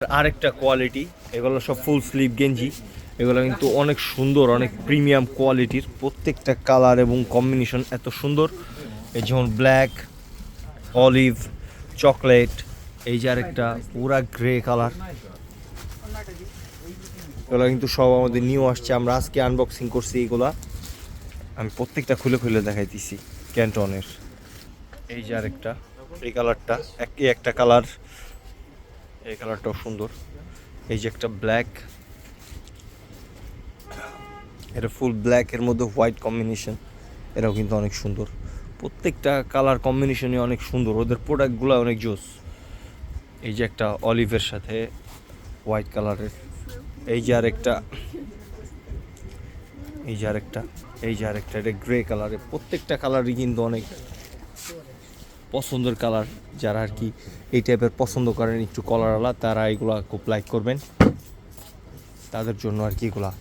আরেকটা কোয়ালিটি, এগুলো সব ফুল স্লিভ গেঞ্জি। এগুলো কিন্তু অনেক সুন্দর, অনেক প্রিমিয়াম কোয়ালিটির। প্রত্যেকটা কালার এবং কম্বিনেশন এত সুন্দর। এই যেমন ব্ল্যাক, অলিভ, চকলেট, এই যে আরেকটা পুরা গ্রে কালার। এগুলো কিন্তু সব আমাদের নিউ আসছে, আমরা আজকে আনবক্সিং করছি। এগুলা আমি প্রত্যেকটা খুলে খুলে দেখাইতেছি। ক্যান্টনের এই যে আরেকটা, এই কালারটা একটা কালার, এই কালারটাও সুন্দর। এই যে একটা ব্ল্যাক, এটা ফুল ব্ল্যাক এর মধ্যে হোয়াইট কম্বিনেশন, এটাও কিন্তু অনেক সুন্দর। প্রত্যেকটা কালার কম্বিনেশনই অনেক সুন্দর, ওদের প্রোডাক্টগুলো অনেক জোস। এই যে একটা অলিভের সাথে হোয়াইট কালারের, এই যে আরেকটা, এই যে আরেকটা, এই যে আরেকটা, এটা গ্রে কালারের। প্রত্যেকটা কালারই কিন্তু অনেক পছন্দের কালার। যারা আর কি এই টাইপের পছন্দ করেন একটু কলারওয়ালা, তারা এগুলা খুব লাইক করবেন, তাদের জন্য আর কি এগুলা।